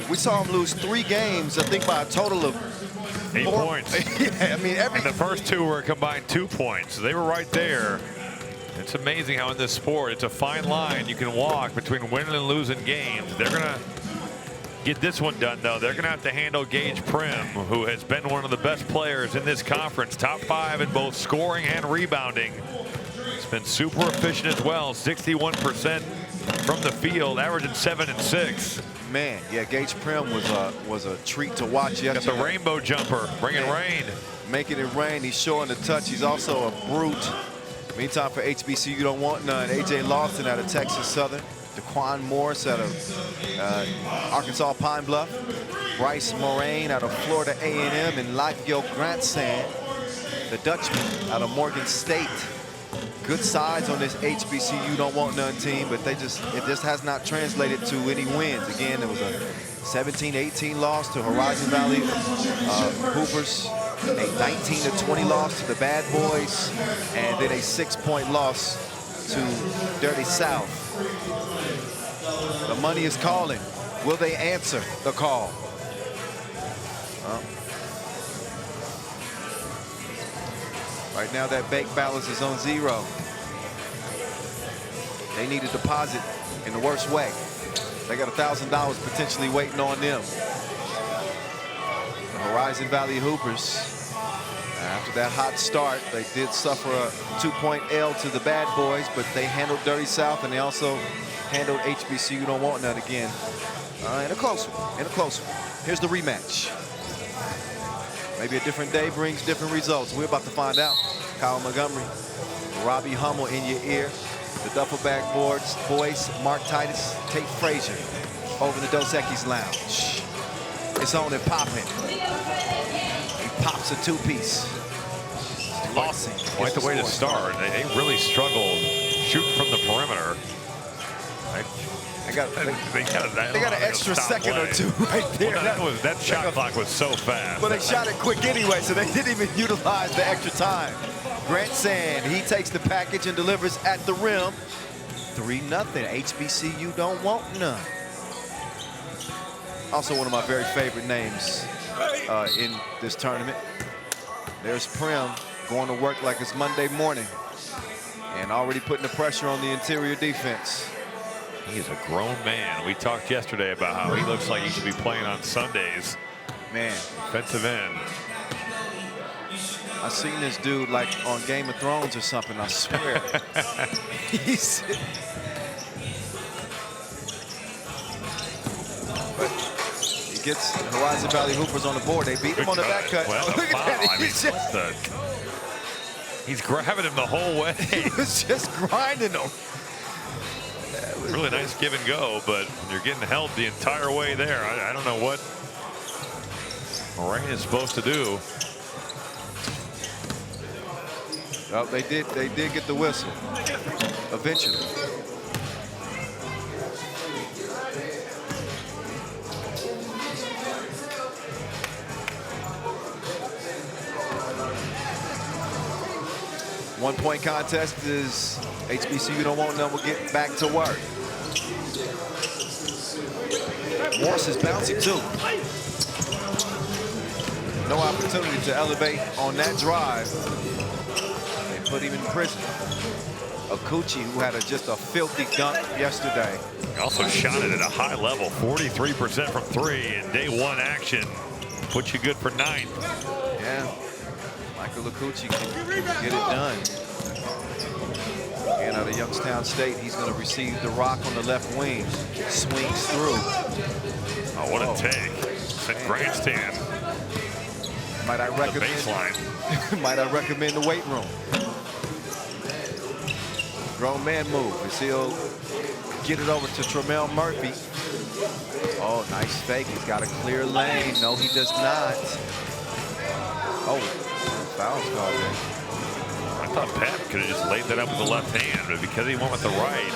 We saw him lose 3 games, I think, by a total of 8 points. Yeah, I mean, And the first 2 were combined 2 points. So they were right there. It's amazing how in this sport, it's a fine line you can walk between winning and losing games. They're going to get this one done, though. They're going to have to handle Gage Prim, who has been one of the best players in this conference. Top 5 in both scoring and rebounding. He's been super efficient as well. 61% from the field, averaging 7 and 6. Man, yeah, Gage Prim was a treat to watch yesterday. Got the rainbow jumper, bringing rain. Making it rain. He's showing the touch. He's also a brute. Meantime, for HBCU, you don't want none. A.J. Lawson out of Texas Southern. Daquan Morris out of Arkansas Pine Bluff. Bryce Moraine out of Florida A&M. And Latvio Grandstand, the Dutchman out of Morgan State. Good sides on this HBCU don't want none team, but it just has not translated to any wins. Again, it was a 17-18 loss to Horizon Valley Hoopers, a 19-20 loss to the Bad Boys, and then a 6-point loss to Dirty South. The money is calling. Will they answer the call? Right now, that bank balance is on 0. They need a deposit in the worst way. They got $1,000 potentially waiting on them. The Horizon Valley Hoopers, after that hot start, they did suffer a 2-point L to the Bad Boys, but they handled Dirty South, and they also handled HBCU don't want none again. In a close one, Here's the rematch. Maybe a different day brings different results. We're about to find out. Kyle Montgomery, Robbie Hummel in your ear. The Duffel Bag Boys, Mark Titus, Tate Frazier over in the Dos Equis Lounge. It's on and popping. He pops a 2-piece. Lawson. Quite the way to start. They really struggled shooting from the perimeter. They got an extra second or 2 right there. Well, that shot clock was so fast. But they shot it quick anyway, so they didn't even utilize the extra time. Grant Sand, he takes the package and delivers at the rim. 3-0. HBCU don't want none. Also one of my very favorite names in this tournament. There's Prim going to work like it's Monday morning and already putting the pressure on the interior defense. He is a grown man. We talked yesterday about how he looks like he should be playing on Sundays. Man. Defensive end. I seen this dude like on Game of Thrones or something, I swear. He gets Horizon Valley Hoopers on the board. They beat him on the back cut. Well, look at that. He's grabbing him the whole way. He was just grinding him. Really nice give and go, but you're getting held the entire way there. I don't know what Moraine is supposed to do. Well, they did get the whistle eventually. One-point contest is HBCU don't want none. We'll get back to work. Morris is bouncing too. No opportunity to elevate on that drive. They put him in prison. Akuchi, who had just a filthy dunk yesterday. He also shot it at a high level, 43% from 3 in day 1 action. Puts you good for 9. Yeah, Michael Akuchi can get it done. And out of Youngstown State, he's going to receive the rock on the left wing. Swings through. Oh, what a take. It's a grandstand. Might I recommend the baseline? Might I recommend the weight room? Grown man move as he'll get it over to Tremel Murphy. Oh, nice fake. He's got a clear lane. No, he does not. Oh, foul's called there. I thought Pat could have just laid that up with the left hand, but because he went with the right.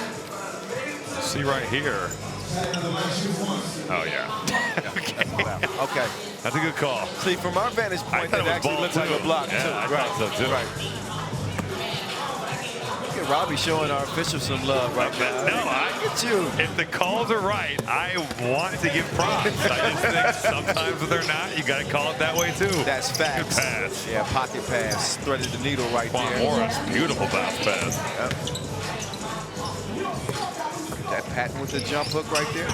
See right here. Oh, yeah. Okay. Okay. That's a good call. See, from our vantage point, that actually looks like a block, yeah, too. I thought so, too. Right. at Robbie showing our officials some love right now. No, Look at you. If the calls are right, I want to give props. I just think sometimes if they're not, you got to call it that way too. That's facts. Good pass. Yeah, pocket pass. Threaded the needle right there. Morris, beautiful bounce pass. Yep. That Patton with the jump hook right there.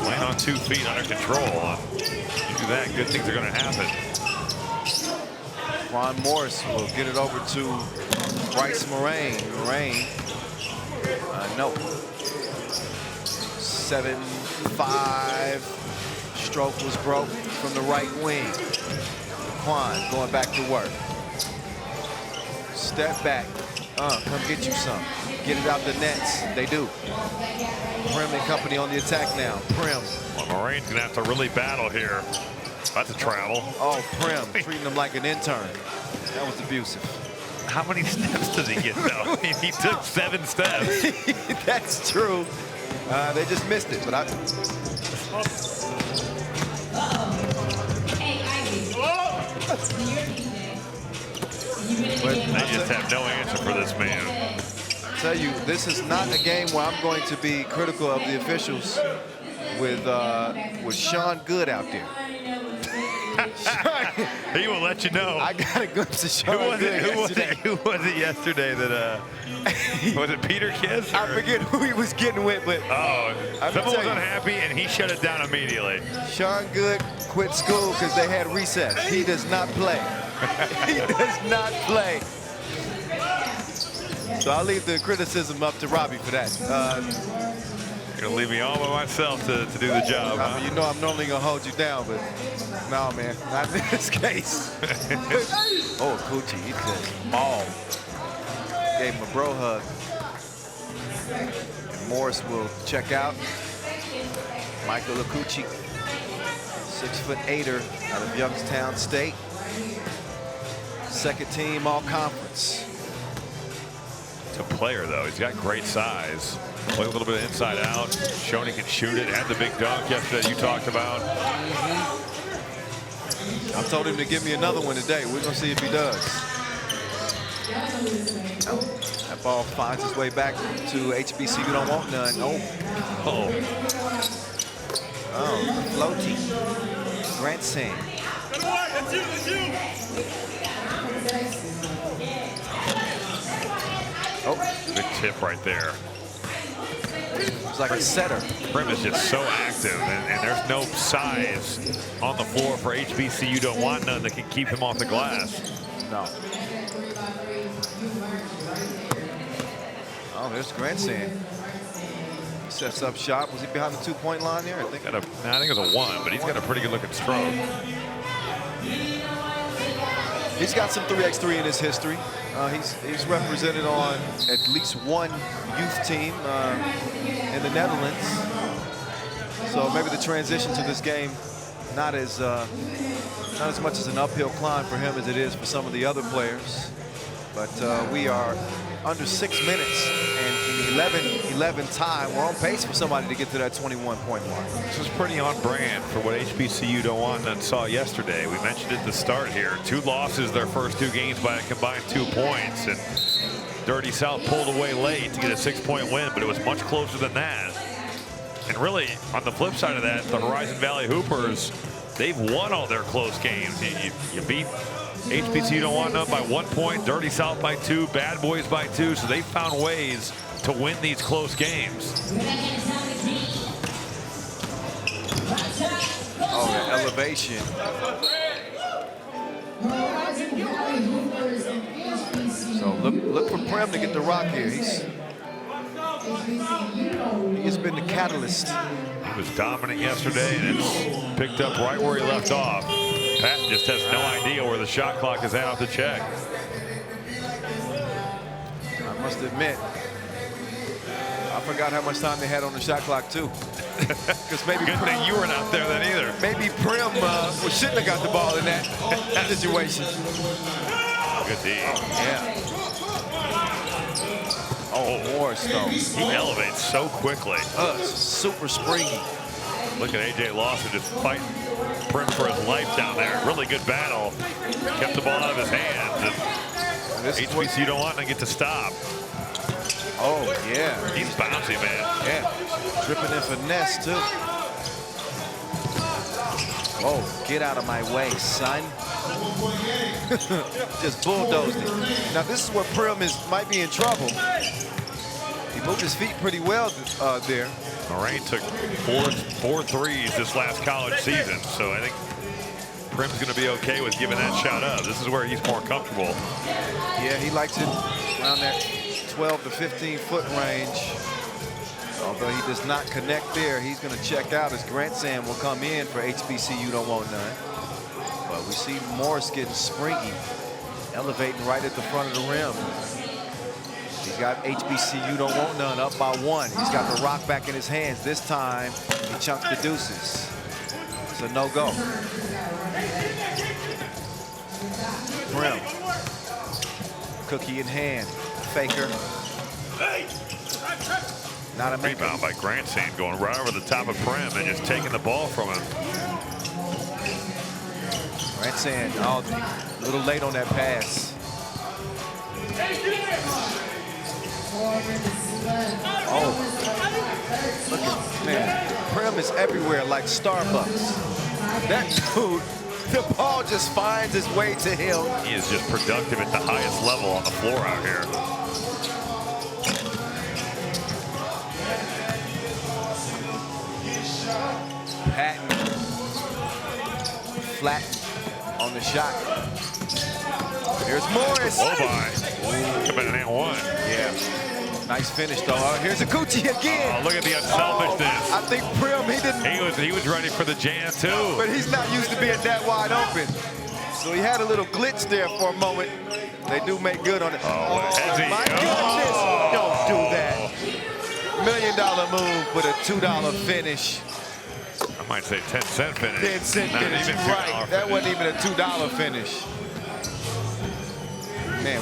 Playing on 2 feet, under control. You do that, good things are going to happen. Ron Morris will get it over to Bryce Moraine. No. 7-5. Stroke was broke from the right wing. Quan going back to work. Step back. Come get you some. Get it out the nets. They do. Prim and company on the attack now. Prim. Well, Moraine's going to have to really battle here. That's a travel. Oh, Prim treating him like an intern. That was abusive. How many steps does he get, though? He took 7 steps. That's true. They just missed it, but I... They just have no answer for this man. I tell you, this is not a game where I'm going to be critical of the officials with Sean Good out there. He will let you know. I got a glimpse of Sean Good yesterday. Who was it yesterday that, was it Peter Kiss? I forget who he was getting with, but someone was unhappy and he shut it down immediately. Sean Good quit school because they had recess. He does not play. He does not play. So I'll leave the criticism up to Robbie for that. You're going to leave me all by myself to do the job, I mean, you know I'm normally going to hold you down, but no, man, not in this case. Oh, Coochie, he just mauled. Gave him a bro hug. And Morris will check out. Michael Akuchi, 6'8" out of Youngstown State. Second team all conference. It's a player, though. He's got great size. Play a little bit of inside out. Shown he can shoot it. Had the big dunk yesterday you talked about. I told him to give me another one today. We're going to see if he does. That ball finds its way back to HBC. You don't want none. Oh, floaty. Grant Singh. Oh, big tip right there. It's like a setter. Prim is just so active, and there's no size on the floor for HBC. You don't want none that can keep him off the glass. No. Oh, there's Grant Singh. Sets up shot. Was he behind the 2-point line there? I think it was a 1, but he's got a pretty good looking stroke. He's got some 3x3 in his history. He's represented on at least one youth team in the Netherlands. So maybe the transition to this game not as much as an uphill climb for him as it is for some of the other players. But we are under 6 minutes and in 11-11 time. We're on pace for somebody to get to that 21-point mark. This is pretty on brand for what HBCU don't want and saw yesterday. We mentioned it at the start here. 2 losses their first 2 games by a combined 2 points. And Dirty South pulled away late to get a 6-point win, but it was much closer than that. And really, on the flip side of that, the Horizon Valley Hoopers, they've won all their close games. You beat HBCU don't want none by 1 point, Dirty South by 2, Bad Boys by 2, so they found ways to win these close games. Oh, the elevation. So look for Prim to get the rock here. He has been the catalyst. He was dominant yesterday, and it's picked up right where he left off. Patton just has no idea where the shot clock is at off the check. I must admit, I forgot how much time they had on the shot clock too. Because maybe good thing you weren't out there then either. Maybe Prim shouldn't have got the ball in that situation. Good D. Yeah. Oh, Morris though. He elevates so quickly. Super springy. Look at AJ Lawson just fighting Prim for his life down there. Really good battle. Kept the ball out of his hands. HBCU don't want to get to stop. Oh, yeah. He's bouncy, man. Yeah. Dripping in finesse, too. Oh, get out of my way, son. Just bulldozed it. Now, this is where Prim might be in trouble. He moved his feet pretty well there. Moraine took four threes this last college season, so I think Prim's going to be okay with giving that shot up. This is where he's more comfortable. Yeah, he likes it around that 12 to 15-foot range. Although he does not connect there, he's going to check out as Grant Sam will come in for HBCU don't want none. But we see Morris getting springy, elevating right at the front of the rim. He's got HBCU don't want none up by 1. He's got the rock back in his hands. This time, he chunks the deuces. It's a no-go. Prim. Cookie in hand. Faker. Not a rebound by Grandson, going right over the top of Prim and just taking the ball from him. Grandson, oh, a little late on that pass. Oh, look at, man, Prim is everywhere like Starbucks. That dude, the ball just finds its way to him. He is just productive at the highest level on the floor out here. Patton, flat on the shot. Here's Morris. Oh my, come in and one. Yeah. Nice finish, though. Here's Akuchi again. Oh, look at the unselfishness. I think Prim, he was ready for the jam, too. But he's not used to being that wide open. So he had a little glitch there for a moment. They do make good on it. Oh, my goodness. Don't do that. $1 million move with a $2 finish. I might say 10-cent finish. 10-cent finish, right. That wasn't even a $2 finish. Man,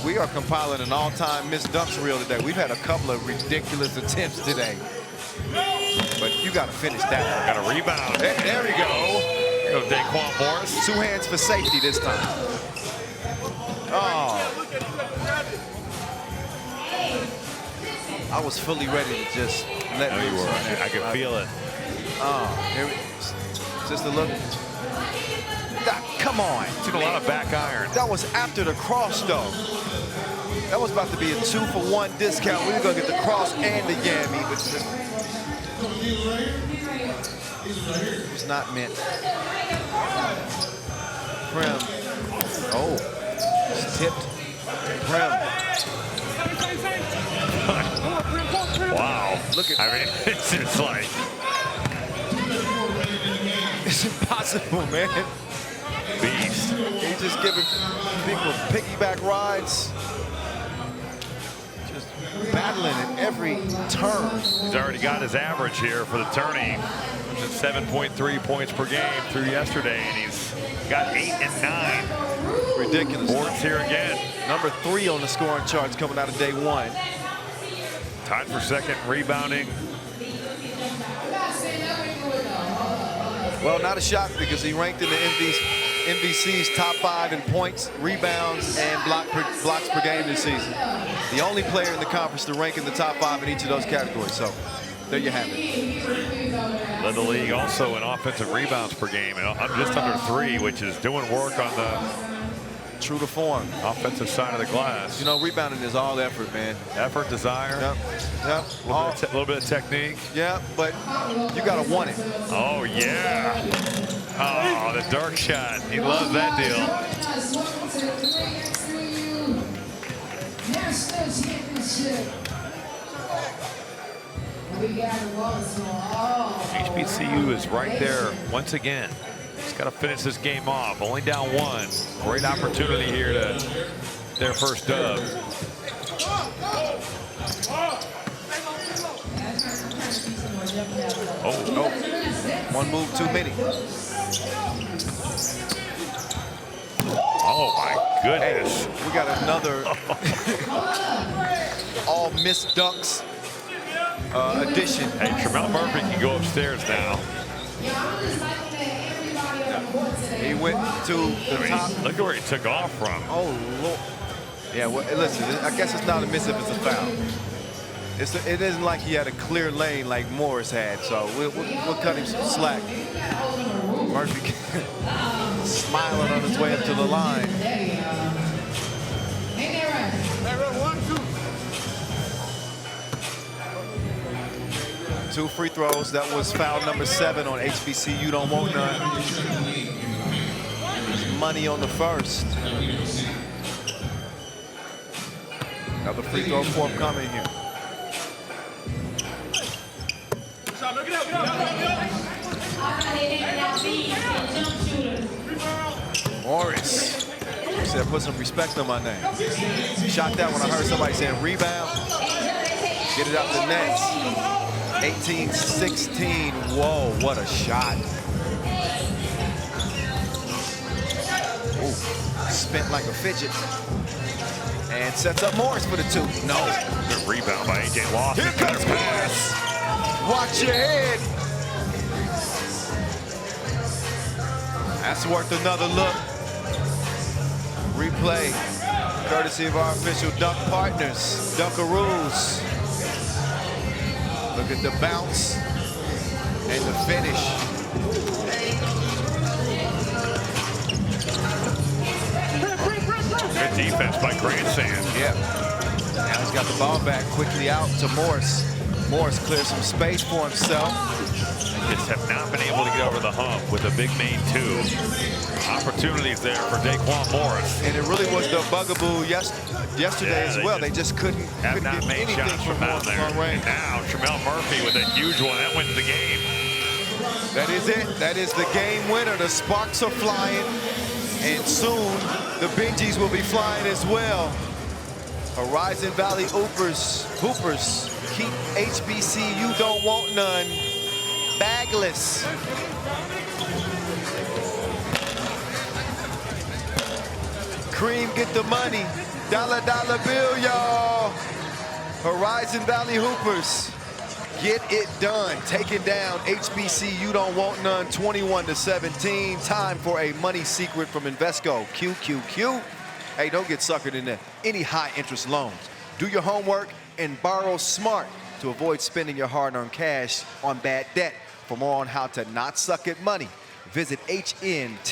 we are compiling an all-time missed dunks reel today. We've had a couple of ridiculous attempts today. But you got to finish that one. Got a rebound. There we go. There goes Daquan Morris. 2 hands for safety this time. Oh. I was fully ready to just let you were. I could feel it. Oh, here just a look. Come on. Seen a lot of back iron. That was after the cross, though. That was about to be a 2-for-1 discount. We were going to get the cross and the yammy, but it was not meant. Prim. Oh, it's tipped. Prim. Wow. Look at. I mean, it's just like. It's impossible, man. Beast. He's just giving people piggyback rides. Just battling at every turn. He's already got his average here for the tourney. It's 7.3 points per game through yesterday, and he's got 8 and 9. Ridiculous. Boards here again. Number 3 on the scoring charts coming out of day 1. Tied for second rebounding. Well, not a shock because he ranked in the MVC's top 5 in points, rebounds, and blocks per game this season. The only player in the conference to rank in the top 5 in each of those categories. So there you have it. Led the league also in offensive rebounds per game. And I'm just under 3, which is doing work on the true to form offensive side of the glass. You know, rebounding is all effort, man. Effort, desire. Yep. A little bit of technique. Yeah, but you got to want it. Oh, yeah. Oh, the dark shot. He loves that deal. HBCU is right there once again. Just got to finish this game off. Only down 1. Great opportunity here to their first dub. Oh, 1 move too many. Oh my goodness. Hey, we got another all missed dunks addition. Hey, Tremel Murphy can go upstairs now. He went to the top. Look at where he took off from. Oh, Lord. Yeah, well, listen, I guess it's not a miss if it's a foul. It isn't like he had a clear lane like Morris had, so we'll cut him some slack. Murphy smiling on his way up to the line. 2 free throws. That was foul number 7 on HBC. You don't want none. There's money on the first. Another free throw forthcoming here. Morris said, put some respect on my name. Shot that when I heard somebody saying rebound. Get it up the net. 18-16. Whoa, what a shot. Ooh, spent like a fidget. And sets up Morris for the 2. No. Good rebound by AJ Lawson. Here comes Morris. Watch your head. That's worth another look. Replay, courtesy of our official dunk partners, Dunkaroos. Look at the bounce and the finish. Good defense by Grandstand. Yeah. Now he's got the ball back quickly out to Morris. Morris clears some space for himself. Just have not been able to get over the hump with a big main 2. Opportunities there for Daquan Morris. And it really was the bugaboo yesterday as well. They just couldn't have not get made anything shots from down there. long range. And now Tramel Murphy with a huge one. That wins the game. That is it. That is the game winner. The sparks are flying. And soon the Benjis will be flying as well. Horizon Valley Hoopers keep HBC, you don't want none, bagless. Cream, get the money. Dollar bill, y'all. Horizon Valley Hoopers, get it done. Taking down HBC, you don't want none, 21-17. Time for a money secret from Invesco. QQQ. Hey, don't get suckered into any high interest loans. Do your homework and borrow smart to avoid spending your hard-earned cash on bad debt. For more on how to not suck at money, visit hntsam.com.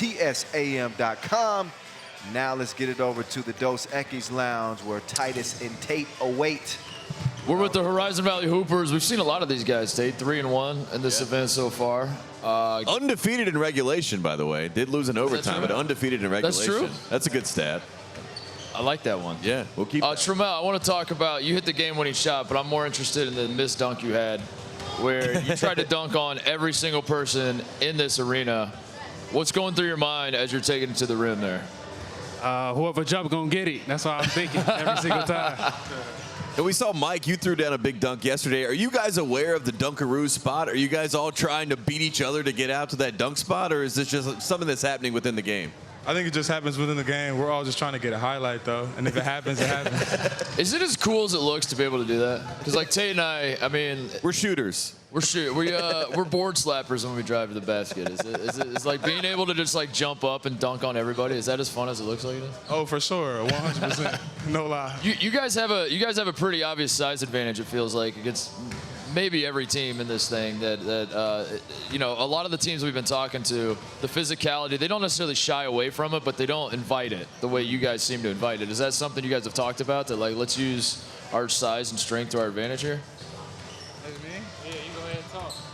Now let's get it over to the Dos Equis Lounge where Titus and Tate await. We're with the Horizon Valley Hoopers. We've seen a lot of these guys, Tate, 3-1 in this event so far. Undefeated in regulation, by the way. Did lose in overtime, but undefeated in regulation. That's true. That's a good stat. I like that one. Yeah, we'll keep that. Tramel, I want to talk about, you hit the game-winning shot, but I'm more interested in the missed dunk you had, where you tried to dunk on every single person in this arena. What's going through your mind as you're taking it to the rim there? Whoever jump gonna get it. That's what I'm thinking every single time. And we saw Mike, you threw down a big dunk yesterday. Are you guys aware of the Dunkaroo spot? Are you guys all trying to beat each other to get out to that dunk spot, or is this just something that's happening within the game? I think it just happens within the game. We're all just trying to get a highlight, though. And if it happens, it happens. Is it as cool as it looks to be able to do that? Because like Tate and I mean, we're shooters. We're board slappers when we drive to the basket. Is like being able to just like jump up and dunk on everybody. Is that as fun as it looks like it is? Oh, for sure, 100%. No lie. You guys have a pretty obvious size advantage. It feels like against maybe every team in this thing. You know, a lot of the teams we've been talking to, the physicality, they don't necessarily shy away from it, but they don't invite it the way you guys seem to invite it. Is that something you guys have talked about? That like let's use our size and strength to our advantage here?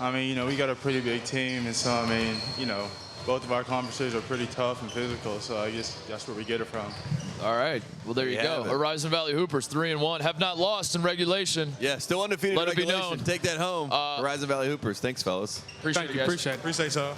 I mean, you know, we got a pretty big team, and so, I mean, you know, both of our conferences are pretty tough and physical, so I guess that's where we get it from. All right. Well, there you go. Horizon Valley Hoopers, 3-1, have not lost in regulation. Yeah, still undefeated in regulation. Let it be known. Take that home. Horizon Valley Hoopers. Thanks, fellas. Appreciate it, guys. Appreciate it. Appreciate y'all.